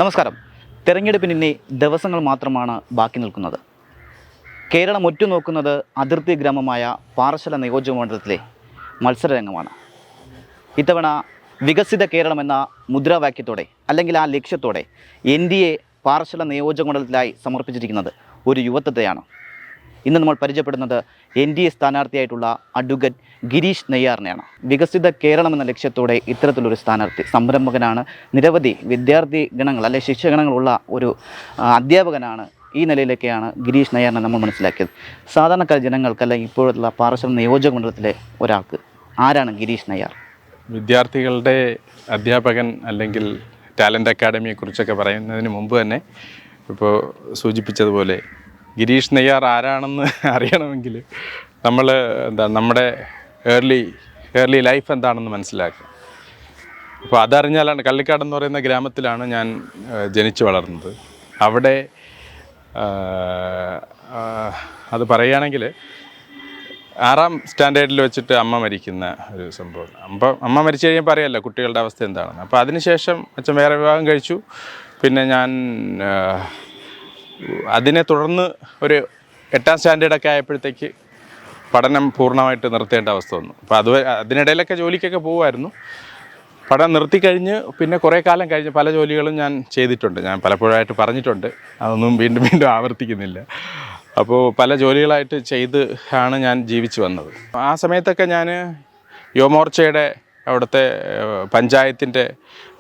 നമസ്കാരം. തെരഞ്ഞെടുപ്പിന് ഇനി ദിവസങ്ങൾ മാത്രമാണ് ബാക്കി നിൽക്കുന്നത്. കേരളം ഒറ്റുനോക്കുന്നത് അതിർത്തി ഗ്രാമമായ പാറശാല നിയോജകമണ്ഡലത്തിലെ മത്സരരംഗമാണ്. ഇത്തവണ വികസിത കേരളം എന്ന മുദ്രാവാക്യത്തോടെ അല്ലെങ്കിൽ ആ ലക്ഷ്യത്തോടെ NDA പാറശാല നിയോജകമണ്ഡലത്തിലായി സമർപ്പിച്ചിരിക്കുന്നത് ഒരു യുവത്വത്തെയാണ്. ഇന്ന് നമ്മൾ പരിചയപ്പെടുന്നത് NDA സ്ഥാനാർത്ഥിയായിട്ടുള്ള അഡ്വക്കേറ്റ് ഗിരീഷ് നെയ്യാറിനെയാണ്. വികസിത കേരളം എന്ന ലക്ഷ്യത്തോടെ ഇത്തരത്തിലൊരു സ്ഥാനാർത്ഥി, സംരംഭകനാണ്, നിരവധി വിദ്യാർത്ഥി ഗണങ്ങൾ അല്ലെ ശിക്ഷകണങ്ങളുള്ള ഒരു അധ്യാപകനാണ്. ഈ നിലയിലേക്കാണ് ഗിരീഷ് നെയ്യാറിനെ നമ്മൾ മനസ്സിലാക്കിയത്. സാധാരണക്കാർ ജനങ്ങൾക്ക് അല്ലെങ്കിൽ ഇപ്പോഴുള്ള പാറശാല നിയോജകമണ്ഡലത്തിലെ ഒരാൾക്ക് ആരാണ് ഗിരീഷ് നെയ്യാർ? വിദ്യാർത്ഥികളുടെ അധ്യാപകൻ അല്ലെങ്കിൽ ടാലൻ്റ് അക്കാഡമിയെക്കുറിച്ചൊക്കെ പറയുന്നതിന് മുമ്പ് തന്നെ ഇപ്പോൾ സൂചിപ്പിച്ചതുപോലെ ഗിരീഷ് നെയ്യാർ ആരാണെന്ന് അറിയണമെങ്കിൽ നമ്മൾ നമ്മുടെ ഏർലി ലൈഫ് എന്താണെന്ന് മനസ്സിലാക്കുക. അപ്പോൾ അതറിഞ്ഞാലാണ്, കള്ളിക്കാട് എന്ന് പറയുന്ന ഗ്രാമത്തിലാണ് ഞാൻ ജനിച്ചു വളർന്നത്. അവിടെ അത് പറയുകയാണെങ്കിൽ 6ാം സ്റ്റാൻഡേർഡിൽ വെച്ചിട്ട് അമ്മ മരിക്കുന്ന ഒരു സംഭവം. അമ്മ മരിച്ചു കഴിയുമ്പോൾ അറിയാമല്ലോ കുട്ടികളുടെ അവസ്ഥ എന്താണെന്ന്. അപ്പോൾ അതിനുശേഷം അച്ഛൻ വേറെ വിവാഹം കഴിച്ചു. പിന്നെ ഞാൻ അതിനെ തുടർന്ന് ഒരു 8ാം സ്റ്റാൻഡേർഡൊക്കെ ആയപ്പോഴത്തേക്ക് പഠനം പൂർണ്ണമായിട്ട് നിർത്തേണ്ട അവസ്ഥ വന്നു. അപ്പോൾ അതിനിടയിലൊക്കെ ജോലിക്കൊക്കെ പോകുമായിരുന്നു. പഠനം നിർത്തിക്കഴിഞ്ഞ് പിന്നെ കുറേ കാലം കഴിഞ്ഞ് പല ജോലികളും ഞാൻ ചെയ്തിട്ടുണ്ട്. ഞാൻ പലപ്പോഴായിട്ട് പറഞ്ഞിട്ടുണ്ട്, അതൊന്നും വീണ്ടും ആവർത്തിക്കുന്നില്ല. അപ്പോൾ പല ജോലികളായിട്ട് ചെയ്ത് ആണ് ഞാൻ ജീവിച്ചു വന്നത്. ആ സമയത്തൊക്കെ ഞാൻ യുവമോർച്ചയുടെ അവിടുത്തെ പഞ്ചായത്തിൻ്റെ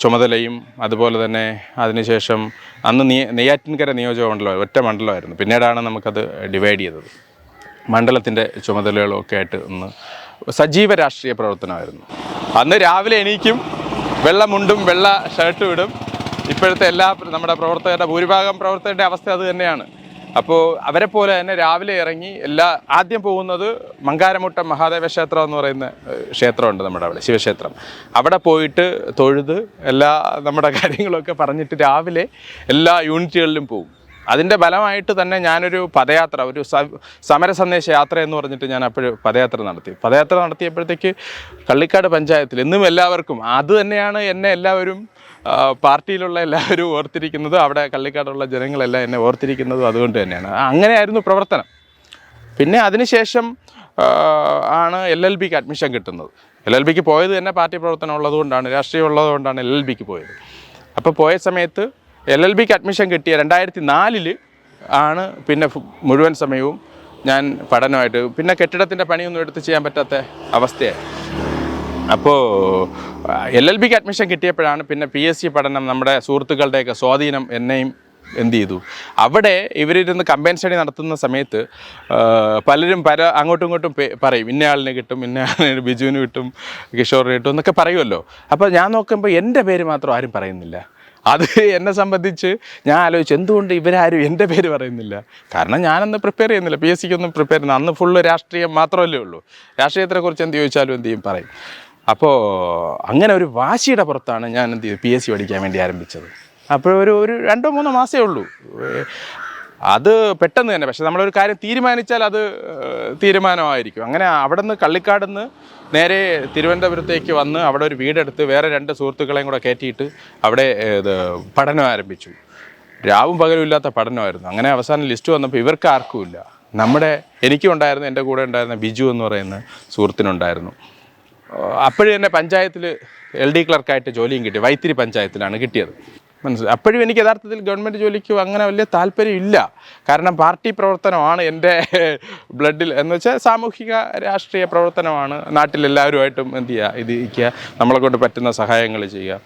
ചുമതലയും അതുപോലെ തന്നെ അതിനുശേഷം അന്ന് നെയ്യാറ്റിൻകര നിയോജകമണ്ഡലം ഒറ്റ മണ്ഡലമായിരുന്നു. പിന്നീടാണ് നമുക്കത് ഡിവൈഡ് ചെയ്തത്. മണ്ഡലത്തിൻ്റെ ചുമതലകളൊക്കെ ആയിട്ട് ഒന്ന് സജീവ രാഷ്ട്രീയ പ്രവർത്തനമായിരുന്നു. അന്ന് രാവിലെ എണീക്കും, വെള്ള മുണ്ടും വെള്ള ഷർട്ടും ഇടും. ഇപ്പോഴത്തെ നമ്മുടെ പ്രവർത്തകരുടെ ഭൂരിഭാഗം പ്രവർത്തകരുടെ അവസ്ഥ അത് തന്നെയാണ്. അപ്പോൾ അവരെ പോലെ തന്നെ രാവിലെ ഇറങ്ങി ആദ്യം പോകുന്നത് മങ്കാരമുട്ടം മഹാദേവ ക്ഷേത്രം എന്ന് പറയുന്ന ക്ഷേത്രമുണ്ട് നമ്മുടെ അവിടെ, ശിവക്ഷേത്രം. അവിടെ പോയിട്ട് തൊഴുത് നമ്മുടെ കാര്യങ്ങളൊക്കെ പറഞ്ഞിട്ട് രാവിലെ എല്ലാ യൂണിറ്റുകളിലും പോകും. അതിൻ്റെ ഫലമായിട്ട് തന്നെ ഞാനൊരു പദയാത്ര, ഒരു സമര സന്ദേശ യാത്ര എന്ന് പറഞ്ഞിട്ട് ഞാൻ അപ്പോഴും പദയാത്ര നടത്തിയപ്പോഴത്തേക്ക് കള്ളിക്കാട് പഞ്ചായത്തിൽ ഇന്നും എല്ലാവർക്കും അത് തന്നെയാണ് എന്നെ എല്ലാവരും പാർട്ടിയിലുള്ള എല്ലാവരും ഓർത്തിരിക്കുന്നത്. അവിടെ കള്ളിക്കാടുള്ള ജനങ്ങളെല്ലാം എന്നെ ഓർത്തിരിക്കുന്നതും അതുകൊണ്ട് തന്നെയാണ്. അങ്ങനെയായിരുന്നു പ്രവർത്തനം. പിന്നെ അതിനുശേഷം ആണ് LLBക്ക് അഡ്മിഷൻ കിട്ടുന്നത്. LLBക്ക് പോയത് തന്നെ പാർട്ടി പ്രവർത്തനം ഉള്ളതുകൊണ്ടാണ്, രാഷ്ട്രീയം ഉള്ളതുകൊണ്ടാണ് LLBക്ക് പോയത്. അപ്പോൾ പോയ സമയത്ത് LLBക്ക് അഡ്മിഷൻ കിട്ടിയ 2004 ആണ് പിന്നെ മുഴുവൻ സമയവും ഞാൻ പഠനമായിട്ട്, പിന്നെ കെട്ടിടത്തിൻ്റെ പണിയൊന്നും എടുത്ത് ചെയ്യാൻ പറ്റാത്ത അവസ്ഥയായി. അപ്പോൾ LLBക്ക് അഡ്മിഷൻ കിട്ടിയപ്പോഴാണ് പിന്നെ PSC പഠനം, നമ്മുടെ സുഹൃത്തുക്കളുടെയൊക്കെ സ്വാധീനം എന്നെയും എന്ത് ചെയ്തു. അവിടെ ഇവരിരുന്ന് കമ്പൈൻ സ്റ്റഡി നടത്തുന്ന സമയത്ത് പലരും അങ്ങോട്ടും ഇങ്ങോട്ടും പറയും, ഇന്നയാളിനെ കിട്ടും, ഇന്നയാളിന് ബിജുവിന് കിട്ടും, കിഷോറിന് കിട്ടും എന്നൊക്കെ പറയുമല്ലോ. അപ്പോൾ ഞാൻ നോക്കുമ്പോൾ എൻ്റെ പേര് മാത്രം ആരും പറയുന്നില്ല. അത് എന്നെ സംബന്ധിച്ച് ഞാൻ ആലോചിച്ചു, എന്തുകൊണ്ട് ഇവരാരും എൻ്റെ പേര് പറയുന്നില്ല? കാരണം ഞാനന്ന് പ്രിപ്പയർ ചെയ്യുന്നില്ല, PSCക്കൊന്നും പ്രിപ്പയർ ചെയ്യുന്നില്ല. അന്ന് ഫുള്ള് രാഷ്ട്രീയം മാത്രമല്ലേ ഉള്ളൂ. രാഷ്ട്രീയത്തെക്കുറിച്ച് എന്ത് ചോദിച്ചാലും എന്ത് ചെയ്യും പറയും. അപ്പോൾ അങ്ങനെ ഒരു വാശിയുടെ പുറത്താണ് ഞാൻ എന്ത് ചെയ്തു, PSC പഠിക്കാൻ വേണ്ടി ആരംഭിച്ചത്. അപ്പോൾ ഒരു 2-3 മാസമേ ഉള്ളൂ. അത് പെട്ടെന്ന് തന്നെ, പക്ഷെ നമ്മളൊരു കാര്യം തീരുമാനിച്ചാൽ അത് തീരുമാനമായിരിക്കും. അങ്ങനെ അവിടെ നിന്ന് കള്ളിക്കാട് നിന്ന് നേരെ തിരുവനന്തപുരത്തേക്ക് വന്ന് അവിടെ ഒരു വീടെടുത്ത് വേറെ 2 സുഹൃത്തുക്കളെയും കൂടെ കയറ്റിയിട്ട് അവിടെ പഠനം ആരംഭിച്ചു. രാവും പകലും ഇല്ലാത്ത പഠനമായിരുന്നു. അങ്ങനെ അവസാനം ലിസ്റ്റ് വന്നപ്പോൾ ഇവർക്ക് ആർക്കും ഇല്ല. എനിക്കും ഉണ്ടായിരുന്നു, എൻ്റെ കൂടെ ഉണ്ടായിരുന്ന ബിജു എന്ന് പറയുന്ന സുഹൃത്തിനുണ്ടായിരുന്നു. അപ്പോഴും തന്നെ പഞ്ചായത്തിൽ LD ക്ലർക്കായിട്ട് ജോലിയും കിട്ടി. വൈത്തിരി പഞ്ചായത്തിലാണ് കിട്ടിയത്. മനസ്സിലായി. അപ്പോഴും എനിക്ക് യഥാർത്ഥത്തിൽ ഗവൺമെൻറ് ജോലിക്ക് അങ്ങനെ വലിയ താല്പര്യം ഇല്ല. കാരണം പാർട്ടി പ്രവർത്തനമാണ് എൻ്റെ ബ്ലഡിൽ, എന്ന് വെച്ചാൽ സാമൂഹിക രാഷ്ട്രീയ പ്രവർത്തനമാണ്. നാട്ടിലെല്ലാവരുമായിട്ടും എന്ത് ചെയ്യുക, ഇരിക്കുക, നമ്മളെ കൊണ്ട് പറ്റുന്ന സഹായങ്ങൾ ചെയ്യുക.